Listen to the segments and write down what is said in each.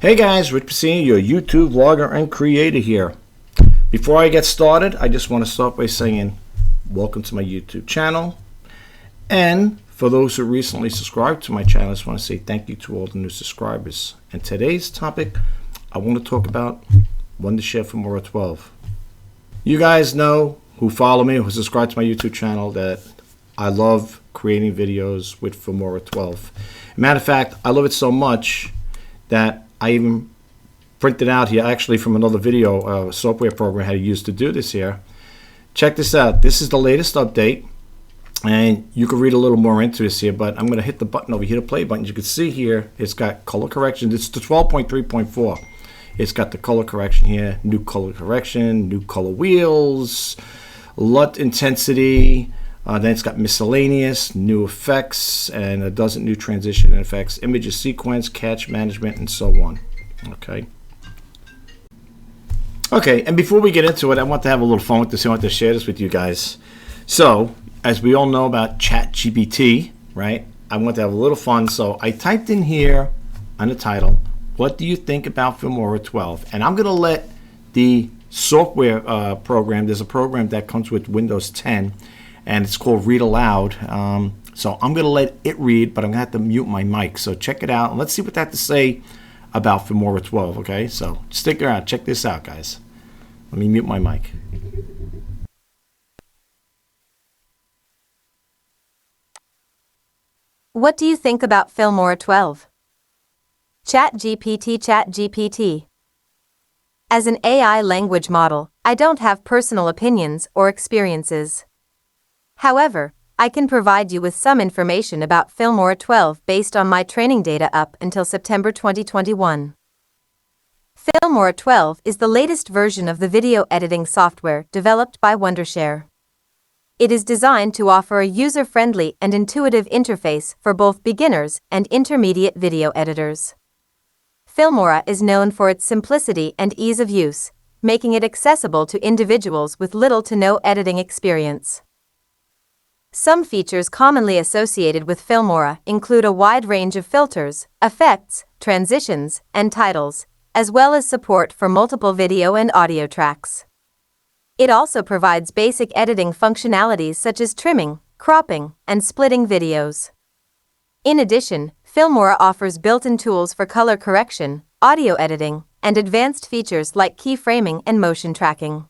Hey guys, Rich Pacini, your YouTube vlogger and creator here. Before I get started, I just want to start by saying welcome to my YouTube channel. And for those who recently subscribed to my channel, I just want to say thank you to all the new subscribers. And today's topic, I want to talk about Wondershare Filmora 12. You guys know, who follow me, who subscribe to my YouTube channel, that I love creating videos with Filmora 12. Matter of fact, I love it so much that I even printed out here, actually from another video, software program I had used to do this here. Check this out. This is the latest update, and you can read a little more into this here, but I'm going to hit the button over here, the play button. You can see here, it's got color correction. It's the 12.3.4. It's got the color correction here, new color correction, new color wheels, LUT intensity. Then it's got miscellaneous, new effects, and a dozen new transition effects, images sequence, catch management, and so on. Okay, and before we get into it, I want to have a little fun with this. I want to share this with you guys. So, as we all know about ChatGPT, right? I want to have a little fun. So I typed in here on the title, what do you think about Filmora 12? And I'm going to let the software program, there's a program that comes with Windows 10, and it's called Read Aloud. So I'm going to let it read, but I'm going to have to mute my mic. So check it out, and let's see what that has to say about Filmora 12, okay? So stick around. Check this out, guys. Let me mute my mic. What do you think about Filmora 12? ChatGPT. As an AI language model, I don't have personal opinions or experiences. However, I can provide you with some information about Filmora 12 based on my training data up until September 2021. Filmora 12 is the latest version of the video editing software developed by Wondershare. It is designed to offer a user-friendly and intuitive interface for both beginners and intermediate video editors. Filmora is known for its simplicity and ease of use, making it accessible to individuals with little to no editing experience. Some features commonly associated with Filmora include a wide range of filters, effects, transitions, and titles, as well as support for multiple video and audio tracks. It also provides basic editing functionalities such as trimming, cropping, and splitting videos. In addition, Filmora offers built-in tools for color correction, audio editing, and advanced features like keyframing and motion tracking.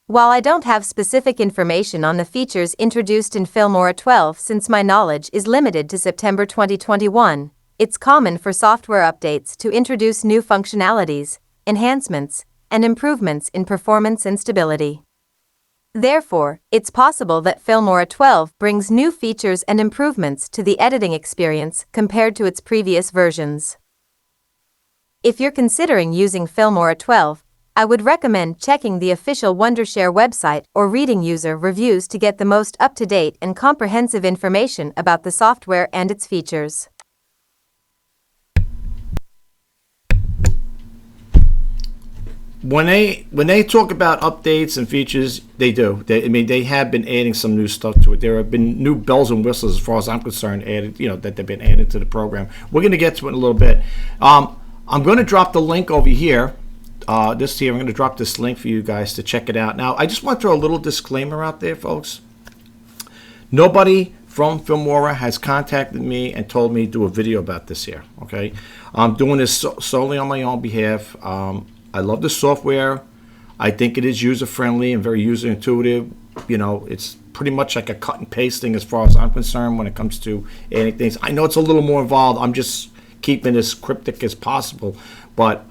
While I don't have specific information on the features introduced in Filmora 12 since my knowledge is limited to September 2021, it's common for software updates to introduce new functionalities, enhancements, and improvements in performance and stability. Therefore, it's possible that Filmora 12 brings new features and improvements to the editing experience compared to its previous versions. If you're considering using Filmora 12, I would recommend checking the official Wondershare website or reading user reviews to get the most up-to-date and comprehensive information about the software and its features. When they talk about updates and features, they do. They have been adding some new stuff to it. There have been new bells and whistles, as far as I'm concerned, added. That they've been added to the program. We're going to get to it in a little bit. I'm going to drop the link over here. I'm going to drop this link for you guys to check it out. Now, I just want to throw a little disclaimer out there, folks. Nobody from Filmora has contacted me and told me to do a video about this here. Okay, I'm doing this solely on my own behalf. I love the software. I think it is user-friendly and very user-intuitive. It's pretty much like a cut and paste thing as far as I'm concerned when it comes to adding things. I know it's a little more involved. I'm just keeping it as cryptic as possible, but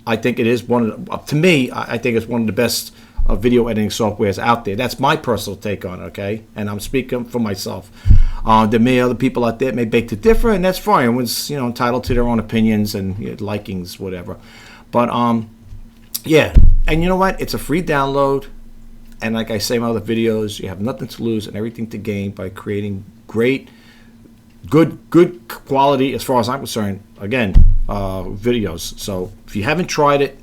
I think it is to me, I think it's one of the best video editing softwares out there. That's my personal take on it, okay? And I'm speaking for myself. There may be other people out there may beg to differ, and that's fine. Everyone's entitled to their own opinions and likings, whatever. But yeah, and you know what? It's a free download, and like I say in my other videos, you have nothing to lose and everything to gain by creating good quality, as far as I'm concerned. Again, videos. So if you haven't tried it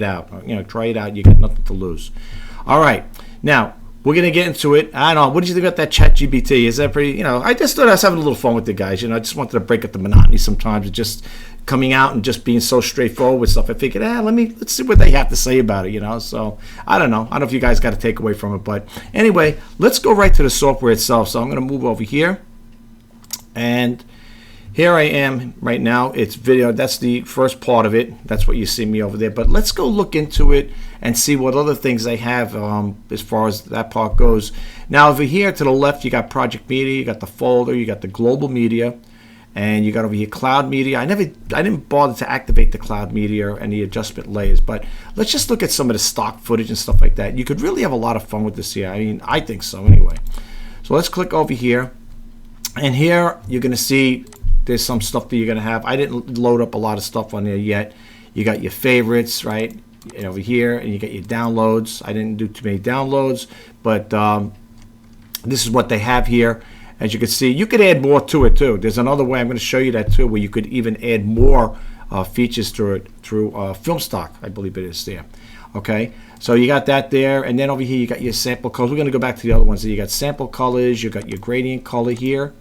out. Try it out. You got nothing to lose. All right. Now, we're going to get into it. I don't know. What did you think about that ChatGPT? Is that pretty, I just thought I was having a little fun with the guys. I just wanted to break up the monotony sometimes of just coming out and just being so straightforward with stuff. I figured, let's see what they have to say about it, So I don't know. I don't know if you guys got a takeaway from it. But anyway, let's go right to the software itself. So I'm going to move over here. And here I am right now. It's video. That's the first part of it. That's what you see me over there. But let's go look into it and see what other things they have as far as that part goes. Now over here to the left, you got Project Media, you got the folder, you got the Global Media, and you got over here Cloud Media. I didn't bother to activate the Cloud Media and the adjustment layers, but let's just look at some of the stock footage and stuff like that. You could really have a lot of fun with this here. I mean, I think so anyway. So let's click over here, and here you're going to see there's some stuff that you're going to have. I didn't load up a lot of stuff on there yet. You got your favorites, right? And over here, and you got your downloads. I didn't do too many downloads, but this is what they have here. As you can see, you could add more to it too. There's another way I'm going to show you that too, where you could even add more features to it through Filmstock, I believe it is there. Okay, so you got that there, and then over here you got your sample colors. We're going to go back to the other ones. So you got sample colors, you got your gradient color here.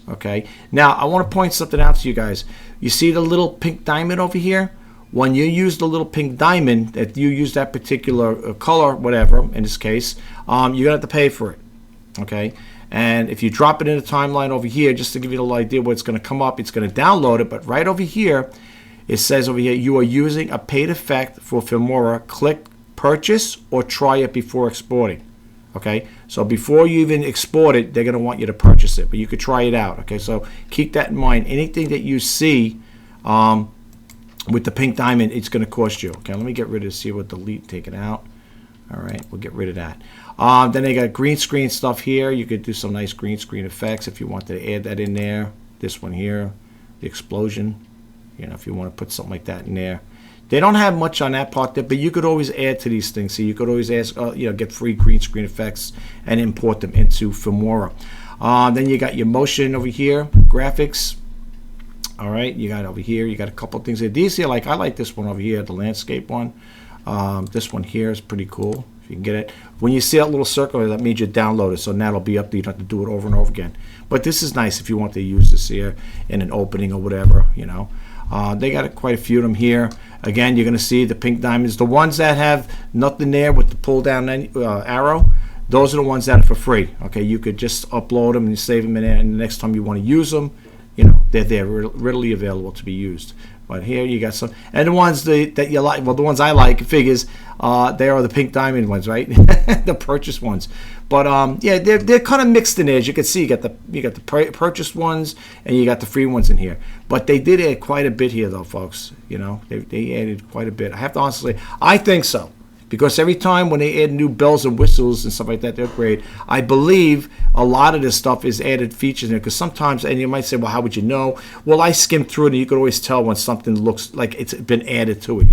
Okay, now I want to point something out to you guys. You see the little pink diamond over here? When you use the little pink diamond, that you use that particular color, whatever, in this case, you're going to have to pay for it. Okay, and if you drop it in the timeline over here, just to give you a little idea what's going to come up, it's going to download it, but right over here, it says over here, you are using a paid effect for Filmora. Click purchase or try it before exporting. Okay, so before you even export it, they're going to want you to purchase it, but you could try it out. Okay, so keep that in mind. Anything that you see with the pink diamond, it's going to cost you. Okay, let me get rid of this here with delete, take it out. All right, we'll get rid of that. Then they got green screen stuff here. You could do some nice green screen effects if you wanted to add that in there. This one here, the explosion, if you want to put something like that in there. They don't have much on that part there, but you could always add to these things. So you could always ask, get free green screen effects and import them into Filmora. Then you got your motion over here, graphics. All right, you got over here, you got a couple of things there. These here, I like this one over here, the landscape one. This one here is pretty cool, if you can get it. When you see that little circle, that means you download it, so now it'll be up there. You don't have to do it over and over again. But this is nice if you want to use this here in an opening or whatever, They got quite a few of them here. Again, you're going to see the pink diamonds. The ones that have nothing there with the pull down arrow, those are the ones that are for free. Okay, you could just upload them and save them in there, and the next time you want to use them, they're there, readily available to be used. But here you got some, and the ones that you like, well, the ones I like, figures, they are the pink diamond ones, right? The purchase ones. But yeah, they're kind of mixed in there. As you can see, you got the purchased ones and you got the free ones in here. But they did add quite a bit here, though, folks. They added quite a bit. I have to honestly, I think so. Because every time when they add new bells and whistles and stuff like that, they're great. I believe a lot of this stuff is added features in there. Because sometimes, and you might say, well, how would you know? Well, I skimmed through it, and you could always tell when something looks like it's been added to it,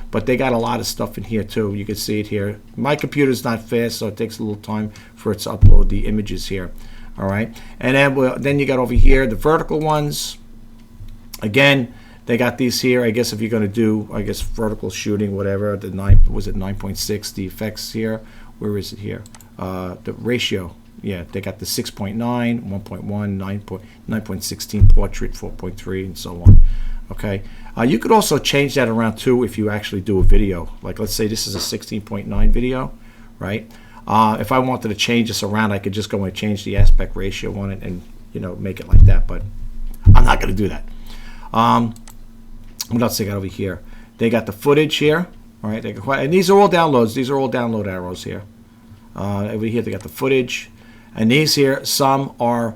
But they got a lot of stuff in here, too. You can see it here. My computer's not fast, so it takes a little time for it to upload the images here. All right. And then you got over here the vertical ones. Again, they got these here. I guess if you're going to do, vertical shooting, whatever, the 9.6, the effects here. Where is it here? The ratio. Yeah, they got the 6.9, 1.1, 9.16 portrait, 4.3, and so on. Okay. You could also change that around too if you actually do a video. Like, let's say this is a 16.9 video, right? If I wanted to change this around, I could just go and change the aspect ratio on it and make it like that. But I'm not going to do that. What else they got over here? They got the footage here, all right? And these are all downloads. These are all download arrows here. Over here they got the footage, and these here, some are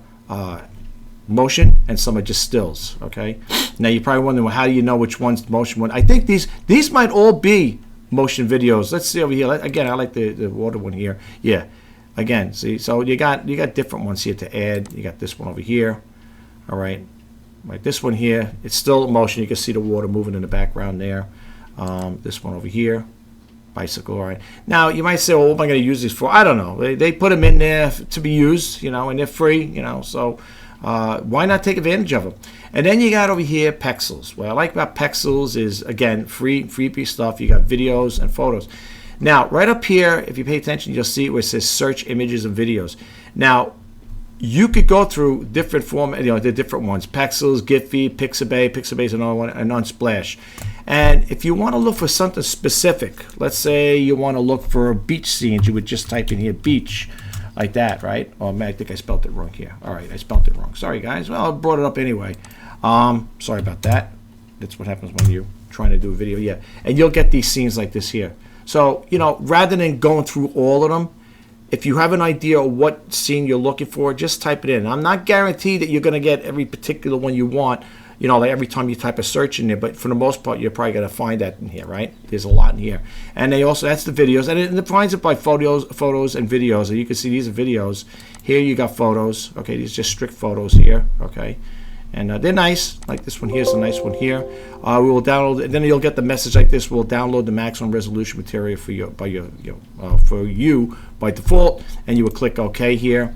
motion and some are just stills. Okay. Now you're probably wondering, well, how do you know which one's motion one? I think these might all be motion videos. Let's see over here. Again, I like the water one here. Yeah. Again, see, so you got different ones here to add. You got this one over here. All right. Like this one here, it's still motion. You can see the water moving in the background there. This one over here, bicycle. All right. Now you might say, well, what am I going to use these for? I don't know. They put them in there to be used, and they're free, so why not take advantage of them? And then you got over here Pexels. What I like about Pexels is, again, free stuff. You got videos and photos. Now, right up here, if you pay attention, you'll see where it says search images and videos. Now, you could go through different the different ones: Pexels, Giphy, Pixabay. Pixabay is another one, and Unsplash. And if you want to look for something specific, let's say you want to look for beach scenes, you would just type in here beach, like that, right? Oh man, I think I spelled it wrong here. All right, I spelled it wrong. Sorry, guys. Well, I brought it up anyway. Sorry about that. That's what happens when you're trying to do a video. Yeah, and you'll get these scenes like this here. So, rather than going through all of them, if you have an idea of what scene you're looking for, just type it in. I'm not guaranteed that you're going to get every particular one you want, like every time you type a search in there, but for the most part, you're probably going to find that in here, right? There's a lot in here. And that's the videos, and it finds it by photos and videos. And you can see these are videos. Here you got photos. Okay, these are just strict photos here, okay? And they're nice, like this one here is a nice one here. We will download, and then you'll get the message like this: we'll download the maximum resolution material for you by default, and you will click OK here,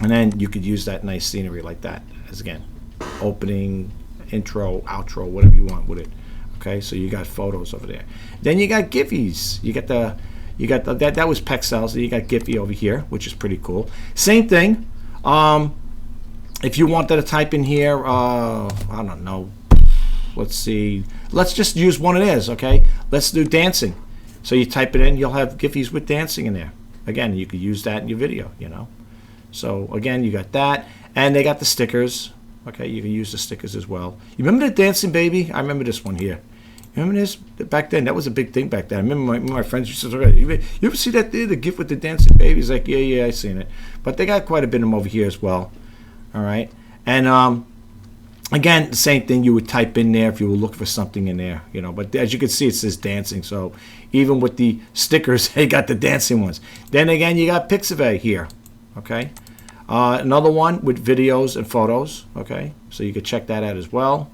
and then you could use that nice scenery like that as, again, opening, intro, outro, whatever you want with it. Okay, so you got photos over there. Then you got Giphies. That was Pexels. So you got Giphy over here, which is pretty cool. Same thing. If you wanted to type in here, I don't know, let's see, let's just use one of theirs, okay? Let's do dancing. So you type it in, you'll have Giphies with dancing in there. Again, you could use that in your video, So again, you got that, and they got the stickers. Okay, you can use the stickers as well. You remember the dancing baby? I remember this one here. You remember this? Back then, that was a big thing back then. I remember my friends used to say, you ever see that there, the GIF with the dancing baby? He's like, yeah, I seen it. But they got quite a bit of them over here as well. All right, and again, the same thing. You would type in there if you were looking for something in there, But as you can see, it says dancing. So even with the stickers, they got the dancing ones. Then again, you got Pixabay here. Okay, another one with videos and photos. Okay, so you could check that out as well.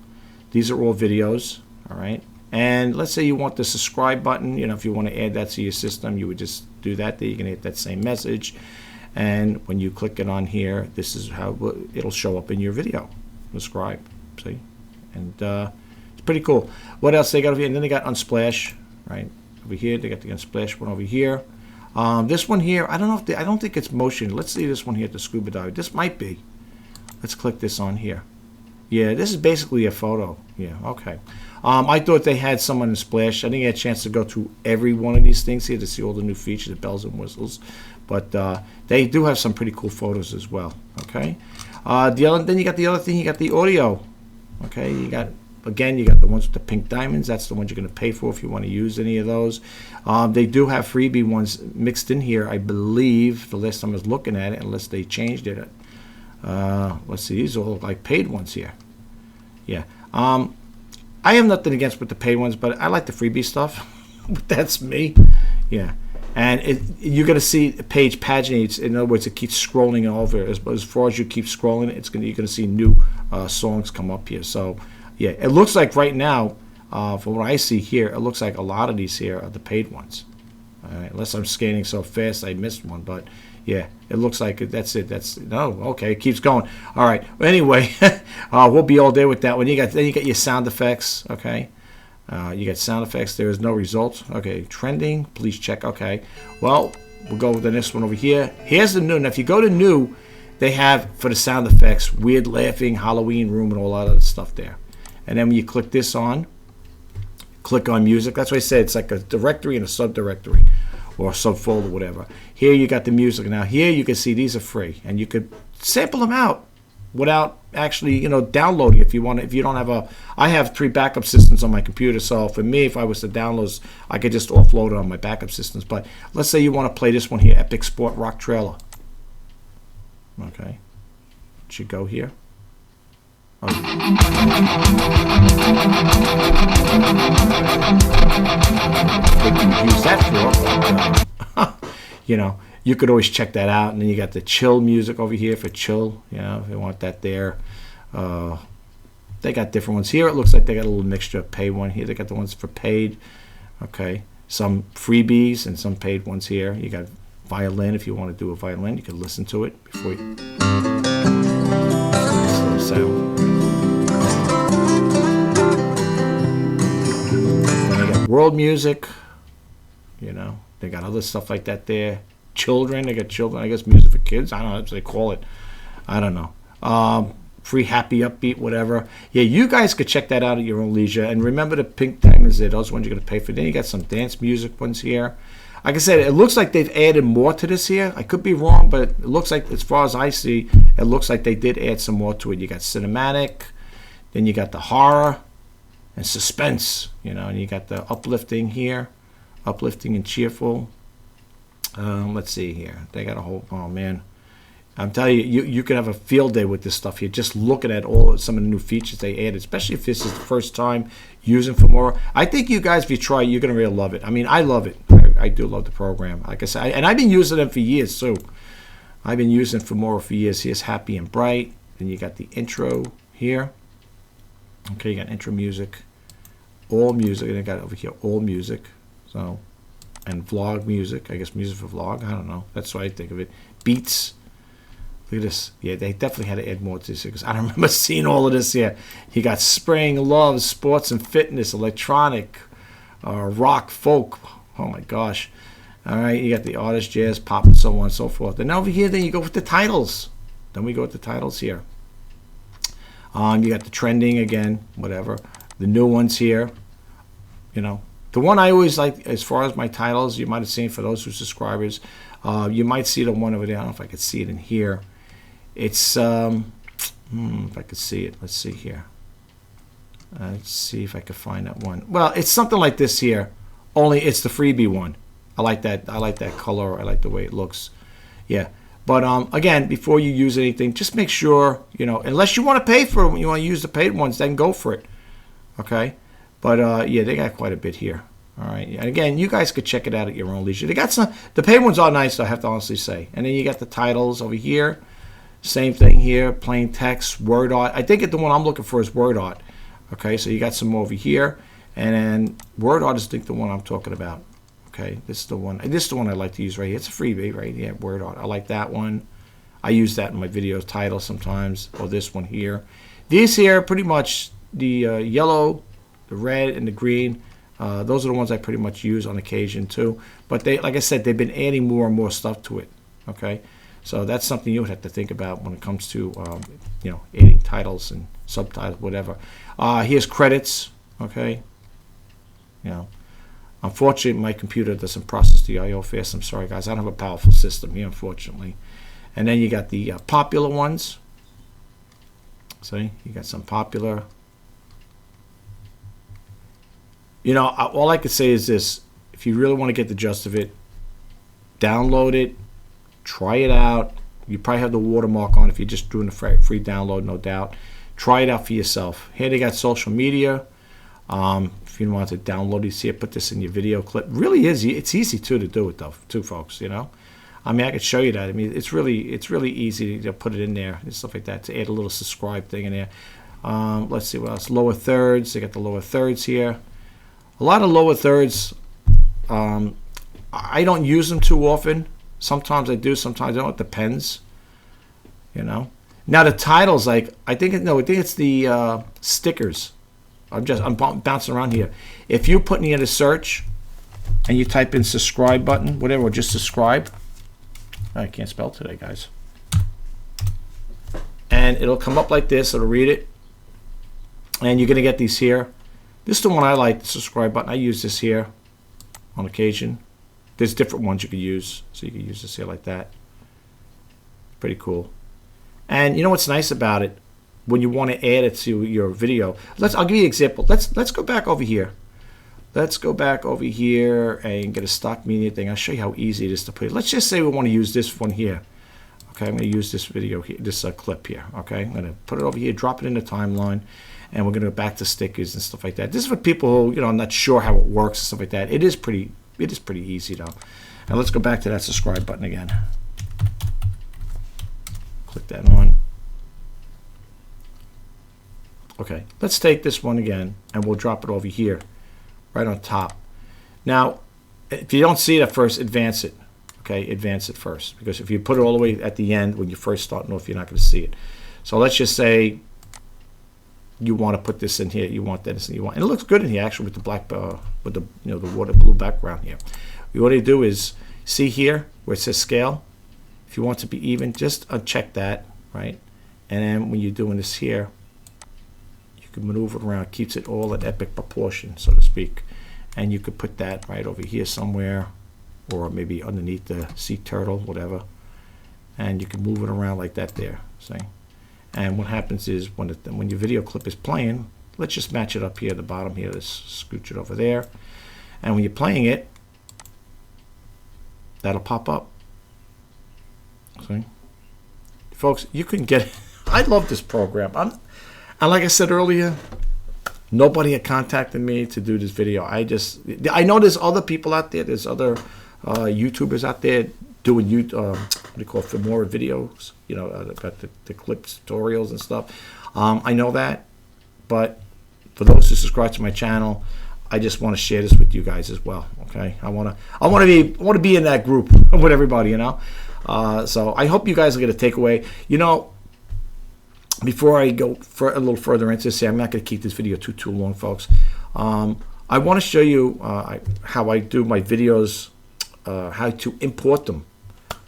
These are all videos. All right, and let's say you want the subscribe button. If you want to add that to your system, you would just do that. There, you can hit that same message. And when you click it on here, this is how it'll show up in your video. Subscribe, see? And it's pretty cool. What else they got over here? And then they got Unsplash, right? Over here, they got the Unsplash one over here. This one here, I don't think it's motion. Let's see this one here at the scuba dive. This might be. Let's click this on here. Yeah, this is basically a photo. Yeah, okay. I thought they had some on Unsplash. I didn't get a chance to go through every one of these things here to see all the new features, the bells and whistles. But they do have some pretty cool photos as well. Okay. Then you got the other thing. You got the audio. Okay. You got the ones with the pink diamonds. That's the ones you're going to pay for if you want to use any of those. They do have freebie ones mixed in here, I believe. The last time I was looking at it, unless they changed it. Let's see. These are all like paid ones here. Yeah. I have nothing against with the paid ones, but I like the freebie stuff. That's me. Yeah. And you're going to see the page paginates. In other words, it keeps scrolling over. As far as you keep scrolling, you're going to see new songs come up here. So, yeah, it looks like right now, from what I see here, it looks like a lot of these here are the paid ones. All right, unless I'm scanning so fast I missed one. But, yeah, it looks like that's it. Okay, it keeps going. All right. Well, anyway, we'll be all day with that one. Then you got your sound effects, okay? You got sound effects. There is no results. Okay, trending. Please check. Okay. Well, we'll go with the next one over here. Here's the new. Now, if you go to new, they have for the sound effects weird laughing, Halloween room, and all that other stuff there. And then when you click this on, click on music. That's what I said. It's like a directory and a subdirectory or subfolder, whatever. Here you got the music. Now here you can see these are free, and you could sample them out without actually, downloading if you want. If you don't have I have 3 backup systems on my computer, so for me, if I was to download, I could just offload it on my backup systems. But let's say you want to play this one here, Epic Sport Rock Trailer. Okay, it should go here. Okay. What you use that for? You could always check that out. And then you got the chill music over here for chill. If you want that there. They got different ones here. It looks like they got a little mixture of paid one here. They got the ones for paid. Okay. Some freebies and some paid ones here. You got violin. If you want to do a violin, you can listen to it before you. Sound. Then I got world music. You know, they got other stuff like that there. Children, they got children, I guess music for kids. I don't know, that's what they call it. I don't know. Free, happy, upbeat, whatever. Yeah, you guys could check that out at your own leisure. And remember the pink diamonds there, those ones you're going to pay for. Then you got some dance music ones here. Like I said, it looks like they've added more to this here. I could be wrong, but it looks like, as far as I see, it looks like they did add some more to it. You got cinematic, then you got the horror and suspense, you know, and you got the uplifting here, uplifting and cheerful. Let's see here. They got a whole, oh man. I'm telling you, you could have a field day with this stuff here, just looking at some of the new features they added, especially if this is the first time using Filmora. I think you guys, if you try it, you're going to really love it. I mean, I love it. I do love the program. Like I said, and I've been using them for years, too. I've been using Filmora for years. Here's Happy and Bright. Then you got the intro here. Okay, you got intro music, all music, and I got over here, all music. So, and vlog music. I guess music for vlog. I don't know. That's what I think of it. Beats. Look at this. Yeah, they definitely had to add more to this because I don't remember seeing all of this here. You got spring, love, sports and fitness, electronic, rock, folk. Oh my gosh. All right, you got the artist, jazz, pop, and so on and so forth. And over here, then you go with the titles. Then we go with the titles here. You got the trending again, whatever. The new ones here. You know, the one I always like as far as my titles, you might have seen for those who are subscribers. You might see the one over there. I don't know if I could see it in here. It's, if I could see it. Let's see here. Let's see if I could find that one. Well, it's something like this here, only it's the freebie one. I like that. I like that color. I like the way it looks. Yeah. But again, before you use anything, just make sure, you know, unless you want to pay for it, you want to use the paid ones, then go for it. Okay. But yeah, they got quite a bit here. All right. And again, you guys could check it out at your own leisure. They got some, the paid ones are nice, I have to honestly say. And then you got the titles over here. Same thing here, plain text, word art. I think the one I'm looking for is word art. Okay, so you got some over here. And then word art is, I think, the one I'm talking about. Okay, this is the one. This is the one I like to use right here. It's a freebie, right? Yeah, word art. I like that one. I use that in my video title sometimes, or this one here. These here, pretty much the yellow, the red, and the green. Those are the ones I pretty much use on occasion too. But they, like I said, they've been adding more and more stuff to it. Okay, so that's something you would have to think about when it comes to you know, adding titles and subtitles, whatever. Here's credits. Okay, you know. Unfortunately, my computer doesn't process the I/O fast. I'm sorry, guys. I don't have a powerful system here, unfortunately. And then you got the popular ones. See, you got some popular. You know, all I could say is this. If you really want to get the gist of it, download it, try it out. You probably have the watermark on if you're just doing a free download, no doubt. Try it out for yourself. Here they got social media. If you want to download it, see it, put this in your video clip. Really is. It's easy too to do it though, too, folks. You know, I mean, I could show you that. I mean, it's really easy to put it in there and stuff like that. To add a little subscribe thing in there. Let's see what else. Lower thirds. They got the lower thirds here. A lot of lower thirds. I don't use them too often. Sometimes I do. Sometimes I don't. It depends. You know. Now the titles, like I think it's the stickers. I'm bouncing around here. If you put in a search and you type in subscribe button, whatever, or just subscribe. I can't spell today, guys. And it'll come up like this. It'll read it. And you're going to get these here. This is the one I like, the subscribe button. I use this here on occasion. There's different ones you can use. So you can use this here like that. Pretty cool. And you know what's nice about it? When you want to add it to your video, I'll give you an example. Let's go back over here. Let's go back over here and get a stock media thing. I'll show you how easy it is to put it. Let's just say we want to use this one here. Okay, I'm going to use this video here, this clip here. Okay, I'm going to put it over here, drop it in the timeline, and we're going to go back to stickers and stuff like that. This is for people who, you know, I'm not sure how it works and stuff like that. It is pretty easy though. And let's go back to that subscribe button again. Click that on. Okay, let's take this one again and we'll drop it over here, right on top. Now, if you don't see it at first, advance it. Okay, advance it first, because if you put it all the way at the end when you first start off, you're not going to see it. So let's just say you want to put this in here, you want that, and you want, and it looks good in here actually with the black, with the the water blue background here. What you do is see here where it says scale. If you want to be even, just uncheck that, right? And then when you're doing this here, you can maneuver it around, keeps it all at epic proportion, so to speak. And you could put that right over here somewhere, or maybe underneath the sea turtle, whatever. And you can move it around like that there, see? And what happens is when your video clip is playing, let's just match it up here at the bottom here. Let's scooch it over there. And when you're playing it, that'll pop up. See? Folks, you can get it. I love this program. And like I said earlier, nobody had contacted me to do this video. I know there's other people out there. There's other YouTubers out there doing what do you call it, Filmora videos, about the clips, tutorials and stuff. I know that, but for those who subscribe to my channel, I just want to share this with you guys as well. Okay, I want to be in that group with everybody, So I hope you guys will get a takeaway. Before I go a little further into this, I'm not going to keep this video too long, folks. I want to show you how I do my videos, how to import them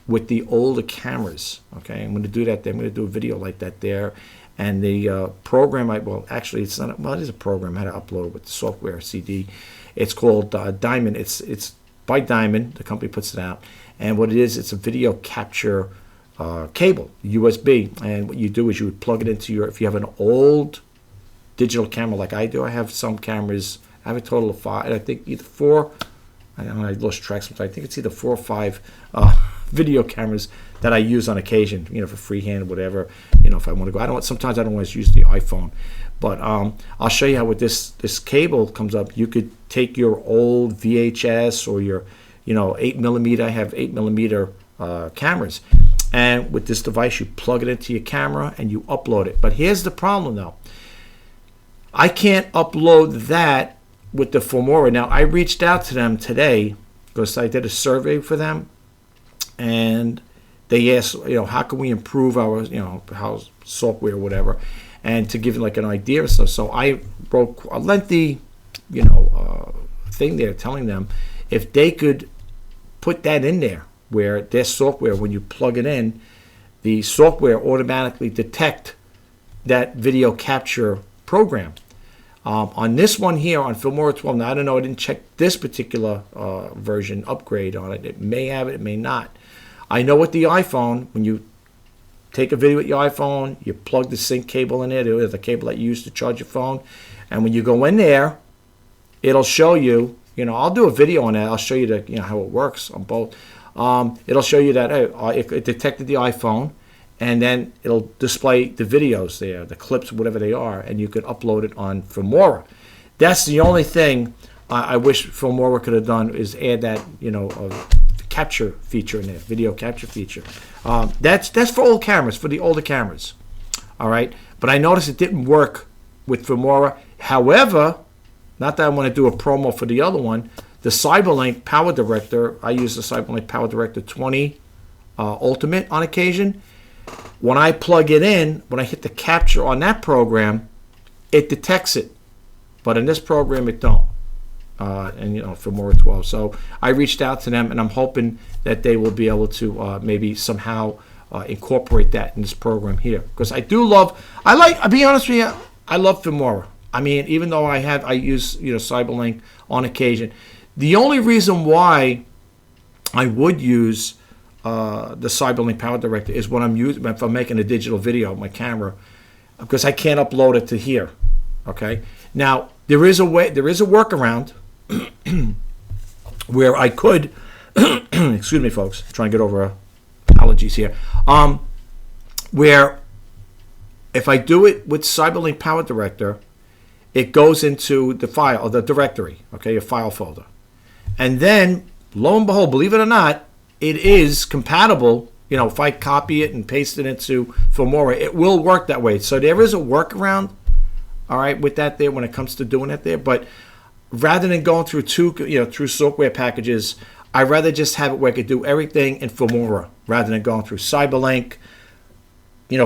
with the older cameras. Okay, I'm going to do that there. I'm going to do a video like that there. And the program, actually, it's not. Well, it is a program. How to upload it with the software CD. It's called Diamond. It's by Diamond. The company puts it out. And what it is, it's a video capture cable, USB. And what you do is you would plug it into if you have an old digital camera like I do. I have some cameras. I have a total of 5. I think either 4. I don't know. I lost track sometimes. I think it's either 4 or 5 video cameras that I use on occasion, for freehand or whatever. If I want to go, sometimes I don't always use the iPhone, but I'll show you how with this cable comes up. You could take your old VHS or your 8mm. I have 8mm cameras, and with this device you plug it into your camera and you upload it. But here's the problem though. I can't upload that with the Filmora. Now I reached out to them today because I did a survey for them, and they asked, how can we improve our, how software or whatever, and to give like an idea or stuff. So I wrote a lengthy, thing there telling them if they could put that in there where their software, when you plug it in, the software automatically detect that video capture program. On this one here, on Filmora 12, now I don't know, I didn't check this particular version upgrade on it. It may have it, it may not. I know with the iPhone, when you take a video with your iPhone, you plug the sync cable in there, the cable that you use to charge your phone, and when you go in there, it'll show you, I'll do a video on that. I'll show you how it works on both. It'll show you that it detected the iPhone, and then it'll display the videos there, the clips, whatever they are, and you could upload it on Filmora. That's the only thing I wish Filmora could have done, is add that, capture feature in there, video capture feature. That's for old cameras, for the older cameras. All right, but I noticed it didn't work with Filmora. However, not that I want to do a promo for the other one, the Cyberlink Power Director, I use the Cyberlink Power Director 20 Ultimate on occasion. When I plug it in, when I hit the capture on that program, it detects it, but in this program it don't. And Filmora 12. So I reached out to them, and I'm hoping that they will be able to maybe somehow incorporate that in this program here, because I'll be honest with you, I love Filmora. I mean, even though I use Cyberlink on occasion, the only reason why I would use the Cyberlink Power Director is when if I'm making a digital video with my camera, because I can't upload it to here. Okay, now there is a workaround where I could excuse me, folks, trying to get over allergies here, where if I do it with Cyberlink Power Director, it goes into the file, or the directory, okay, a file folder, and then lo and behold, believe it or not, it is compatible. If I copy it and paste it into Filmora, it will work that way. So there is a workaround, all right, with that there when it comes to doing it there. But rather than going through through software packages, I'd rather just have it where I could do everything in Filmora rather than going through Cyberlink,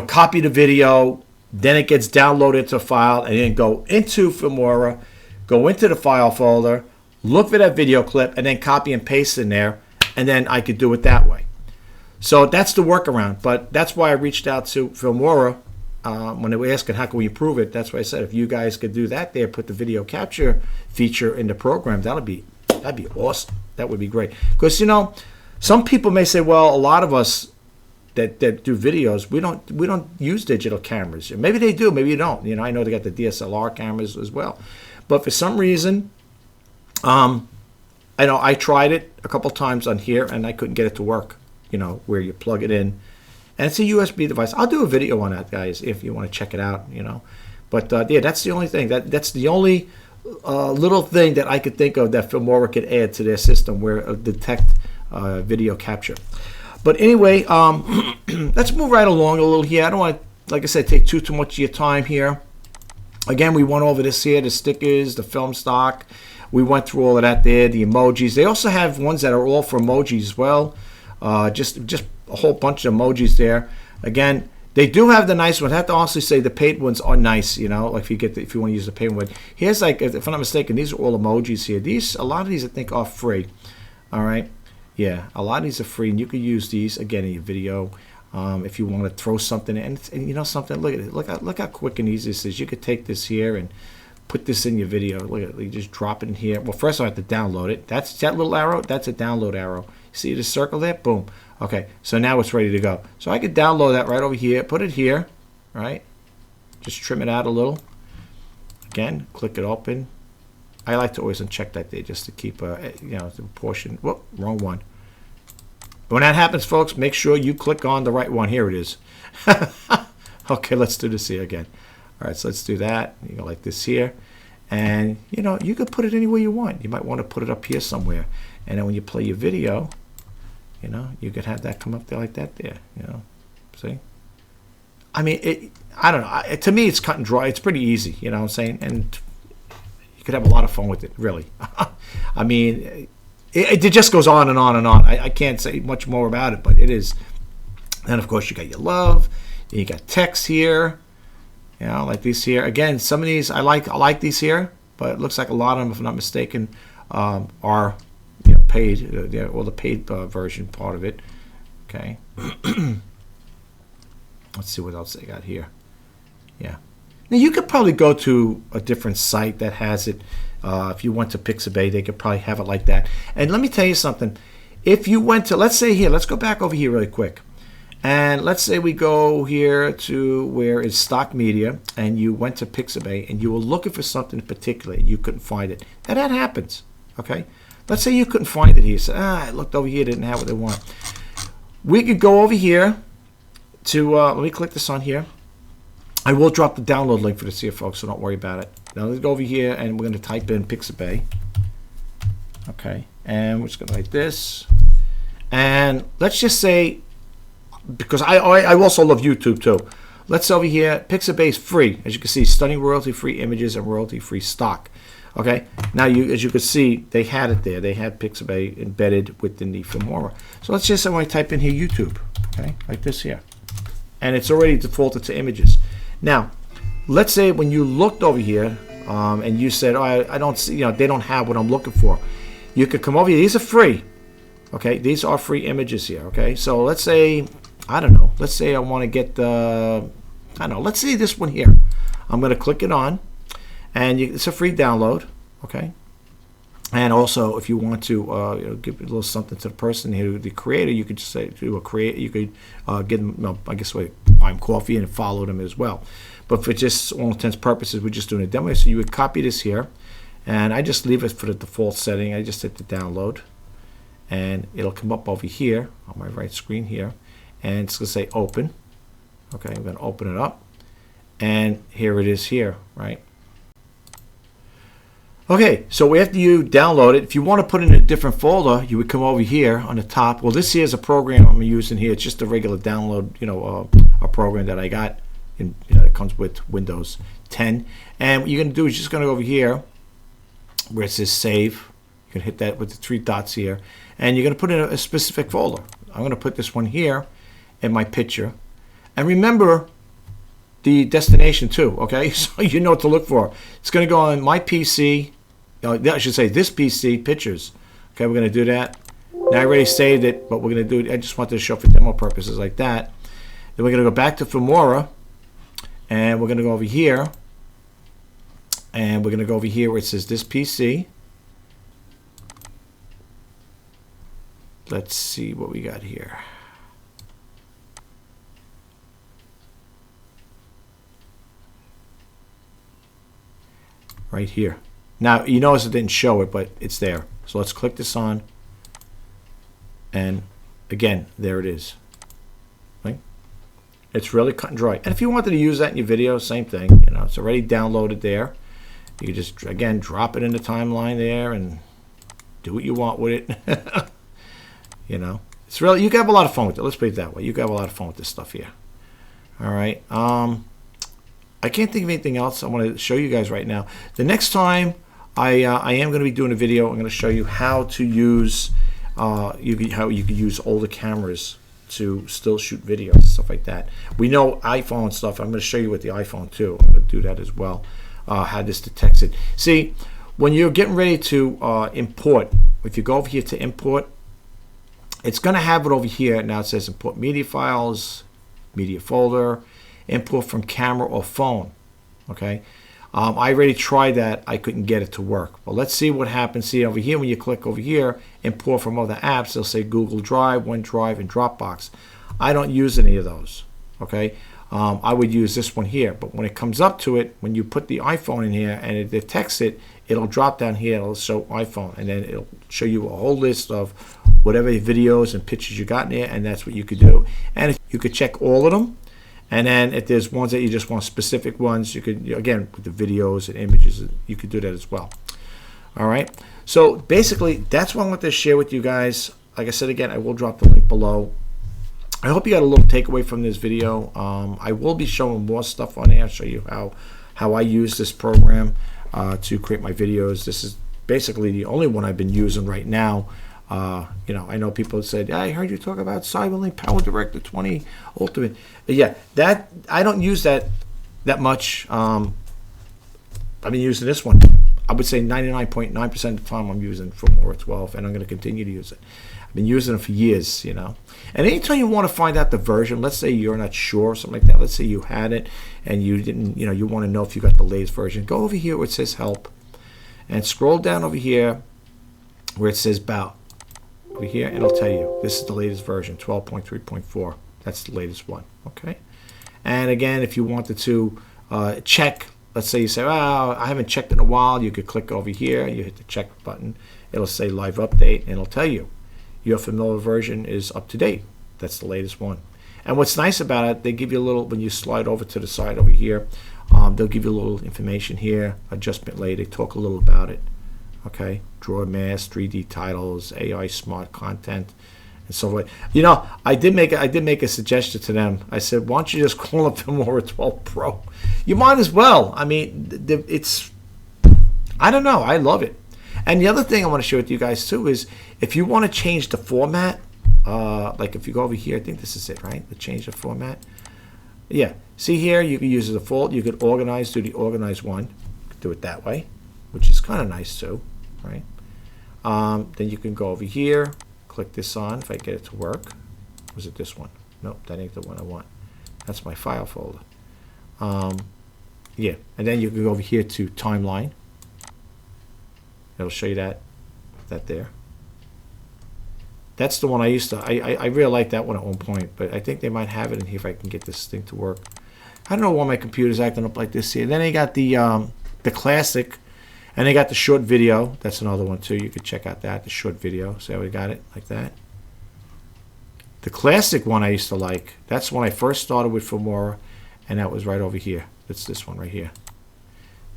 copy the video, then it gets downloaded to a file, and then go into Filmora, go into the file folder, look for that video clip, and then copy and paste in there, and then I could do it that way. So that's the workaround, but that's why I reached out to Filmora when they were asking how can we improve it. That's why I said if you guys could do that there, put the video capture feature in the program, that'd be awesome. That would be great. Because, you know, some people may say, well, a lot of us that do videos, we don't use digital cameras. Maybe they do, maybe you don't. You know, I know they got the DSLR cameras as well. But for some reason, I know I tried it a couple times on here and I couldn't get it to work, you know, where you plug it in. And it's a USB device. I'll do a video on that, guys, if you want to check it out, you know. But, yeah, that's the only thing. That's the only little thing that I could think of that Filmora could add to their system where it'll detect video capture. But anyway, let's move right along a little here. I don't want to, like I said, take too much of your time here. Again, we went over this here, the stickers, the film stock. We went through all of that there, the emojis. They also have ones that are all for emojis as well. Just a whole bunch of emojis there. Again, they do have the nice ones. I have to honestly say the paid ones are nice, you know, like if you want to use the paid one. Here's like, if I'm not mistaken, these are all emojis here. A lot of these I think are free. All right. Yeah, a lot of these are free, and you can use these again in your video if you want to throw something in. And you know something, look at it. Look how quick and easy this is. You could take this here and put this in your video. Look at it. You just drop it in here. Well, first I have to download it. That's that little arrow. That's a download arrow. See the circle there? Boom. Okay, so now it's ready to go. So I could download that right over here. Put it here, right? Just trim it out a little. Again, click it open. I like to always uncheck that there just to keep, you know, the portion. Whoop, wrong one. When that happens, folks, make sure you click on the right one. Here it is. Okay, let's do this here again. All right, so let's do that. You go like this here. And, you know, you could put it anywhere you want. You might want to put it up here somewhere. And then when you play your video, you know, you could have that come up there like that there, you know. See? I mean, I don't know. To me, it's cut and dry. It's pretty easy, you know what I'm saying? And you could have a lot of fun with it, really. I mean, it just goes on and on and on. I can't say much more about it, but it is. And, of course, you got your love. You got text here. You know, like these here. Again, some of these, I like these here, but it looks like a lot of them, if I'm not mistaken, are paid, or the paid version part of it. Okay. Let's see what else they got here. Yeah. Now, you could probably go to a different site that has it. If you went to Pixabay, they could probably have it like that. And let me tell you something. If you went to, let's say here, let's go back over here really quick. And let's say we go here to where it's stock media, and you went to Pixabay, and you were looking for something in particular, and you couldn't find it. And that happens, okay? Let's say you couldn't find it here. So, I looked over here, didn't have what they want. We could go over here to, let me click this on here. I will drop the download link for this here, folks, so don't worry about it. Now let's go over here, and we're going to type in Pixabay. Okay, and we're just going to like this. And let's just say, because I also love YouTube too. Let's over here, Pixabay is free. As you can see, stunning royalty-free images and royalty-free stock. Okay, now as you can see, they had it there. They had Pixabay embedded within the Filmora. So let's just say when I type in here YouTube, okay, like this here. And it's already defaulted to images. Now, let's say when you looked over here and you said, oh, I don't see, you know, they don't have what I'm looking for. You could come over here. These are free. Okay, these are free images here. Okay, so let's say, I don't know. Let's say I want to get the, I don't know. Let's see this one here. I'm going to click it on, and it's a free download. Okay, and also if you want to you know, give a little something to the person here, the creator, you could just say to a creator, you could give them, no, I guess buy them coffee and follow them as well. But for just all intents and purposes, we're just doing a demo. So you would copy this here, and I just leave it for the default setting. I just hit the download, and it'll come up over here on my right screen here. And it's going to say open. Okay, I'm going to open it up. And here it is here, right? Okay, so after you download it, if you want to put it in a different folder, you would come over here on the top. Well, this here is a program I'm using here. It's just a regular download, you know, a program that I got. In, you know, it comes with Windows 10. And what you're going to do is just going to go over here where it says save. You can hit that with the three dots here. And you're going to put in a specific folder. I'm going to put this one here in my picture. And remember, the destination too, okay? So you know what to look for. It's going to go on my PC, I should say this PC, pictures. Okay, we're going to do that. Now I already saved it, but we're going to do it. I just wanted to show for demo purposes like that. Then we're going to go back to Filmora, and we're going to go over here, and we're going to go over here where it says this PC. Let's see what we got here. Right here. Now, you notice it didn't show it, but it's there. So let's click this on. And again, there it is. Right? It's really cut and dry. And if you wanted to use that in your video, same thing. You know, it's already downloaded there. You can just, again, drop it in the timeline there and do what you want with it. You know, it's really, you can have a lot of fun with it. Let's put it that way. You can have a lot of fun with this stuff here. All right. I can't think of anything else I want to show you guys right now. The next time I am going to be doing a video, I'm going to show you how to use how you can use older cameras to still shoot videos and stuff like that. We know iPhone stuff. I'm going to show you with the iPhone too. I'm going to do that as well. How this detects it. See, when you're getting ready to import, if you go over here to import, it's going to have it over here. Now it says import media files, media folder, import from camera or phone. Okay, I already tried that. I couldn't get it to work. But let's see what happens. See over here, when you click over here, import from other apps, they'll say Google Drive, OneDrive, and Dropbox. I don't use any of those. Okay, I would use this one here. But when it comes up to it, when you put the iPhone in here and it detects it, it'll drop down here. It'll show iPhone, and then it'll show you a whole list of whatever videos and pictures you got in there, and that's what you could do. And you could check all of them. And then if there's ones that you just want, specific ones, you could, again, with the videos and images, you could do that as well. All right. So basically, that's what I want to share with you guys. Like I said, again, I will drop the link below. I hope you got a little takeaway from this video. I will be showing more stuff on there. I'll show you how I use this program to create my videos. This is basically the only one I've been using right now. You know, I know people said, I heard you talk about Cyberlink Power Director 20 Ultimate. Yeah, that I don't use that much. I've been using this one. I would say 99.9% of the time I'm using Filmora 12, and I'm going to continue to use it. I've been using it for years, you know. And anytime you want to find out the version, let's say you're not sure or something like that. Let's say you had it and you didn't, you know, you want to know if you got the latest version. Go over here where it says help and scroll down over here where it says about. Over here, and it'll tell you this is the latest version, 12.3.4. That's the latest one. Okay. And again, if you wanted to check, let's say you say, oh, I haven't checked in a while, you could click over here, you hit the check button, it'll say live update, and it'll tell you your familiar version is up to date. That's the latest one. And what's nice about it, they give you a little, when you slide over to the side over here, they'll give you a little information here, adjustment layer, they talk a little about it. Okay, draw mask, 3D titles, AI smart content, and so forth. You know, I did make a suggestion to them. I said, why don't you just call it Filmora 12 Pro? You might as well. I mean, it's, I don't know. I love it. And the other thing I want to share with you guys too is if you want to change the format, like if you go over here, I think this is it, right? To change the format. Yeah. See here, you can use the default. You could organize, do the organized one. You could do it that way, which is kind of nice too, right? Then you can go over here, click this on, if I get it to work. Was it this one? Nope, that ain't the one I want. That's my file folder. Yeah, and then you can go over here to timeline. It'll show you that there. That's the one I used to, I really liked that one at one point, but I think they might have it in here if I can get this thing to work. I don't know why my computer's acting up like this here. Then they got the classic, and they got the short video. That's another one too. You could check out that, the short video. See how we got it like that? The classic one I used to like. That's when I first started with Filmora, and that was right over here. It's this one right here.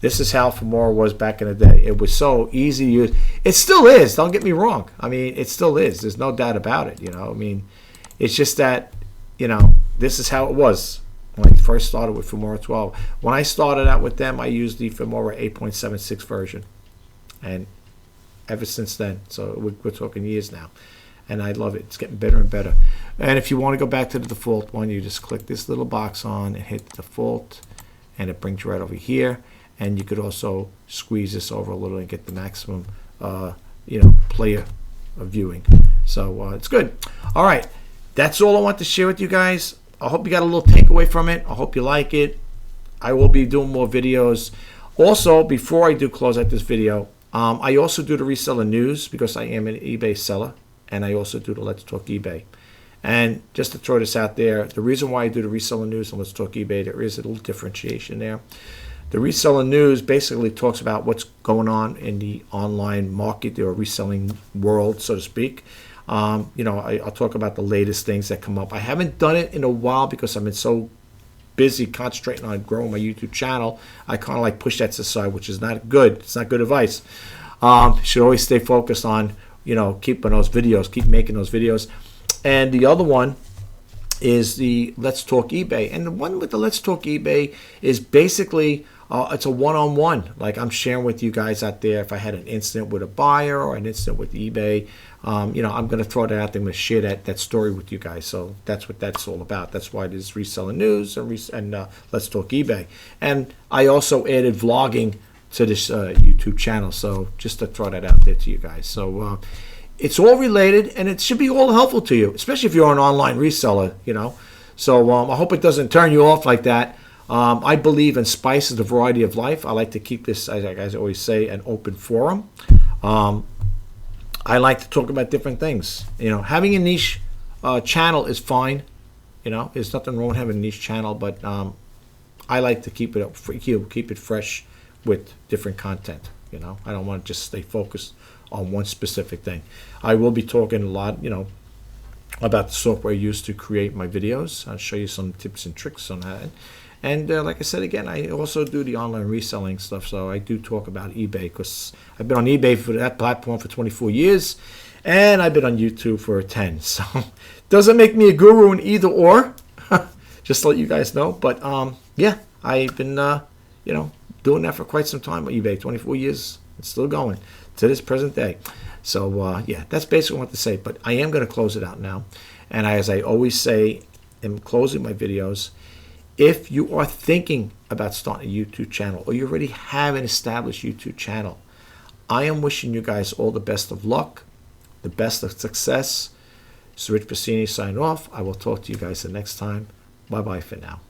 This is how Filmora was back in the day. It was so easy to use. It still is. Don't get me wrong. I mean, it still is. There's no doubt about it. You know, I mean, it's just that, you know, this is how it was when I first started with Filmora 12. When I started out with them, I used the Filmora 8.76 version, and ever since then, so we're talking years now. and I love it. It's getting better and better. And if you want to go back to the default one, you just click this little box on and hit default, and it brings you right over here. And you could also squeeze this over a little and get the maximum, player of viewing. So it's good. All right, that's all I want to share with you guys. I hope you got a little takeaway from it. I hope you like it. I will be doing more videos. Also, before I do close out this video, I also do the reseller news because I am an eBay seller, and I also do the Let's Talk eBay. And just to throw this out there, the reason why I do the reseller news and Let's Talk eBay, there is a little differentiation there. The reseller news basically talks about what's going on in the online market or reselling world, so to speak. I'll talk about the latest things that come up. I haven't done it in a while because I've been so busy concentrating on growing my YouTube channel. I kind of like push that to the side, which is not good. It's not good advice. Should always stay focused on, keeping those videos, keep making those videos. And the other one is the Let's Talk eBay. And the one with the Let's Talk eBay is basically, it's a one-on-one. Like I'm sharing with you guys out there if I had an incident with a buyer or an incident with eBay. I'm going to throw that out there. I'm going to share that story with you guys. So that's what that's all about. That's why it is Reseller News and Let's Talk eBay. And I also added vlogging to this YouTube channel. So just to throw that out there to you guys. So it's all related, and it should be all helpful to you, especially if you're an online reseller, So I hope it doesn't turn you off like that. I believe in spice is the variety of life. I like to keep this, as I always say, an open forum. I like to talk about different things. Having a niche channel is fine. There's nothing wrong with having a niche channel, but I like to keep it fresh with different content. I don't want to just stay focused on one specific thing. I will be talking a lot, about the software I use to create my videos. I'll show you some tips and tricks on that. And like I said again, I also do the online reselling stuff. So I do talk about eBay because I've been on eBay for that platform for 24 years, and I've been on YouTube for 10. So doesn't make me a guru in either or, just to let you guys know. But yeah, I've been doing that for quite some time on eBay, 24 years. It's still going to this present day. So yeah, that's basically what I want to say. But I am going to close it out now. And as I always say in closing my videos, if you are thinking about starting a YouTube channel or you already have an established YouTube channel, I am wishing you guys all the best of luck, the best of success. So Rich Bassini signing off. I will talk to you guys the next time. Bye-bye for now.